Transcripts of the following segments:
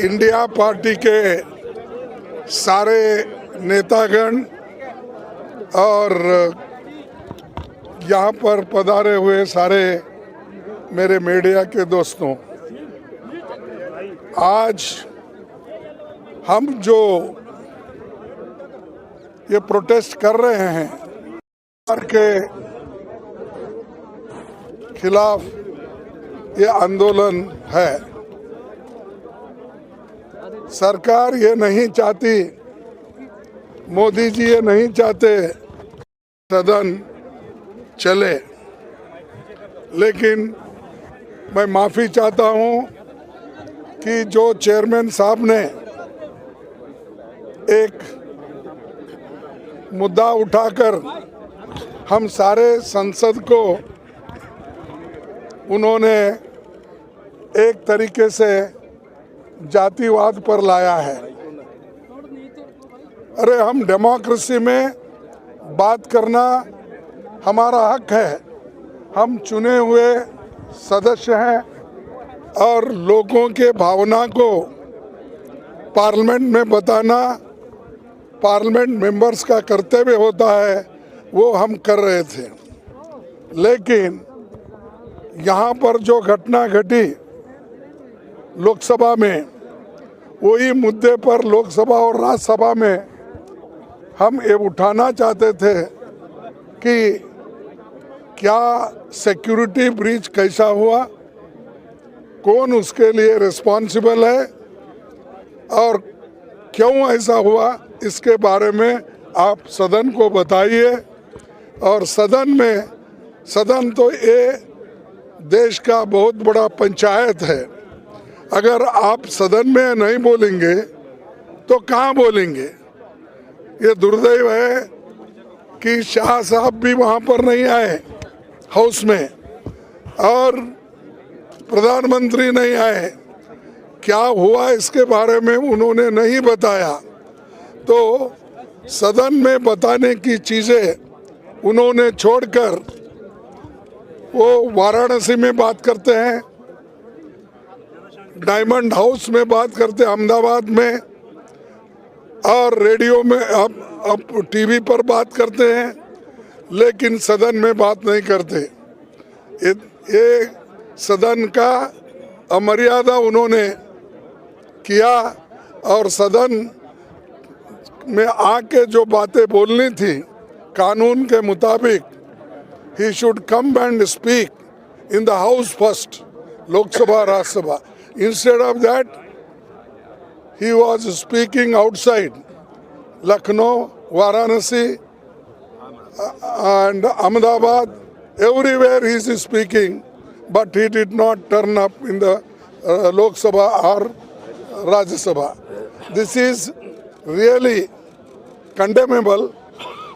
India party के सारे नेतागण और यहाँ पर पधारे हुए सारे मेरे मीडिया के दोस्तों, आज हम जो ये प्रोटेस्ट कर रहे हैं सरकार के खिलाफ, ये आंदोलन है। सरकार ये नहीं चाहती, मोदी जी ये नहीं चाहते सदन चले, लेकिन मैं माफ़ी चाहता हूँ कि जो चेयरमैन साहब ने एक मुद्दा उठाकर हम सारे संसद को उन्होंने एक तरीके से जातिवाद पर लाया है। अरे, हम डेमोक्रेसी में बात करना हमारा हक है। हम चुने हुए सदस्य हैं और लोगों के भावना को पार्लियामेंट में बताना पार्लियामेंट मेंबर्स का कर्तव्य होता है, वो हम कर रहे थे। लेकिन यहाँ पर जो घटना घटी लोकसभा में, वही मुद्दे पर लोकसभा और राज्यसभा में हम ये उठाना चाहते थे कि क्या सिक्योरिटी ब्रीच कैसा हुआ, कौन उसके लिए रिस्पॉन्सिबल है और क्यों ऐसा हुआ, इसके बारे में आप सदन को बताइए। और सदन तो ये देश का बहुत बड़ा पंचायत है। अगर आप सदन में नहीं बोलेंगे तो कहाँ बोलेंगे? ये दुर्दैव है कि शाह साहब भी वहाँ पर नहीं आए हाउस में और प्रधानमंत्री नहीं आए। क्या हुआ इसके बारे में उन्होंने नहीं बताया। तो सदन में बताने की चीज़ें उन्होंने छोड़कर वो वाराणसी में बात करते हैं, डायमंड हाउस में बात करते हैं अहमदाबाद में, और रेडियो में अब टीवी पर बात करते हैं, लेकिन सदन में बात नहीं करते। ये सदन का अमर्यादा उन्होंने किया और सदन में आके जो बातें बोलनी थी कानून के मुताबिक, he should come and speak in the house first, Lok Sabha, Rajya Sabha. Instead of that, he was speaking outside Lucknow, Varanasi and Ahmedabad. Everywhere he is speaking, but he did not turn up in the Lok Sabha or Rajya Sabha. This is really condemnable,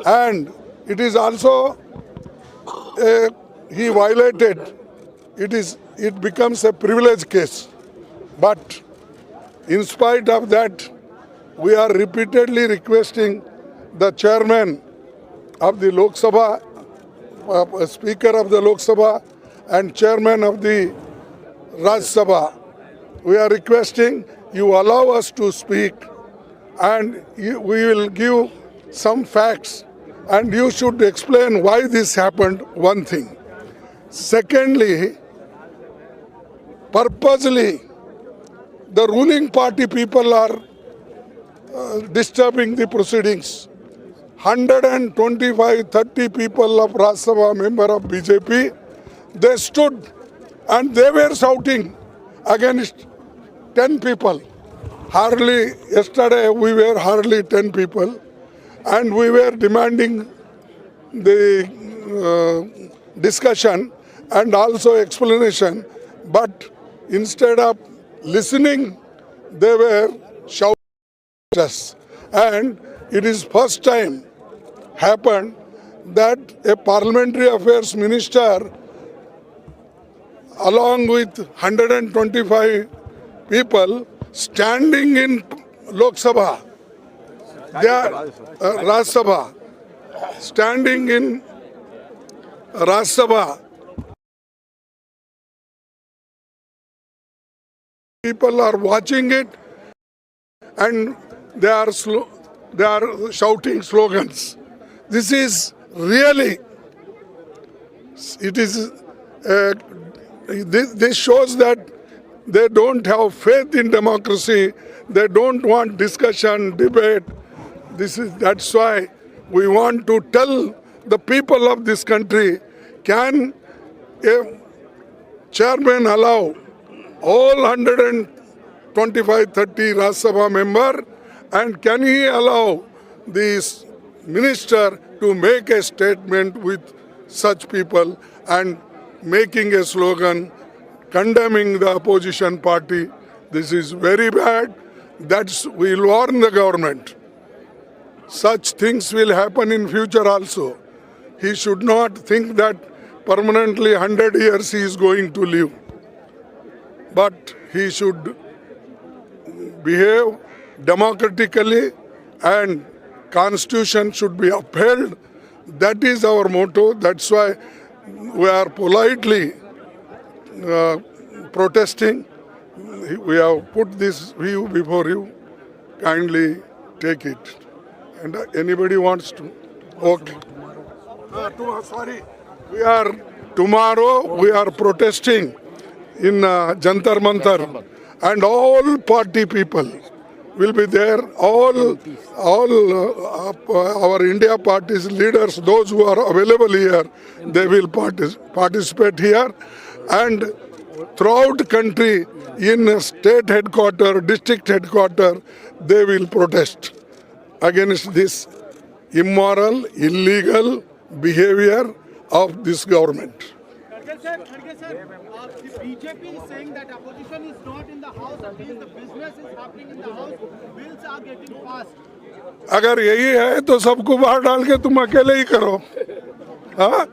and it is also he violated. It becomes a privilege case. But in spite of that, we are repeatedly requesting the chairman of the Lok Sabha, Speaker of the Lok Sabha and chairman of the Rajya Sabha, we are requesting you allow us to speak, and we will give some facts, and you should explain why this happened, one thing. Secondly, purposely the ruling party people are disturbing the proceedings. 125-30 people of Rajya Sabha member of BJP, they stood and they were shouting against 10 people. Hardly, yesterday we were hardly 10 people, and we were demanding the discussion and also explanation, but instead of listening, they were shouting at us. And it is first time happened that a parliamentary affairs minister, along with 125 people, standing in Lok Sabha, they are Rajya Sabha, standing in Rajya Sabha, people are watching it and they are shouting slogans. This is really, it is, this shows that they don't have faith in democracy. They don't want discussion, debate. That's why we want to tell the people of this country, can a chairman allow all 125, 30 Rajya Sabha member, and can he allow this minister to make a statement with such people and making a slogan condemning the opposition party? This is very bad. We warn the government. Such things will happen in future also. He should not think that permanently 100 years he is going to live. But he should behave democratically and Constitution should be upheld. That is our motto. That's why we are politely protesting. We have put this view before you. Kindly take it. And anybody wants to? Okay. Sorry. Tomorrow we are protesting in Jantar Mantar, and all party people will be there. All our India party's leaders, those who are available here, they will participate here. And throughout country, in state headquarters, district headquarters, they will protest against this immoral, illegal behavior of this government. Kharge sir, the BJP is saying that opposition is not in the house, at least the business is happening in the house, bills are getting passed. अगर यही है तो सबको बाहर डाल के तुम अकेले ही करो, हाँ?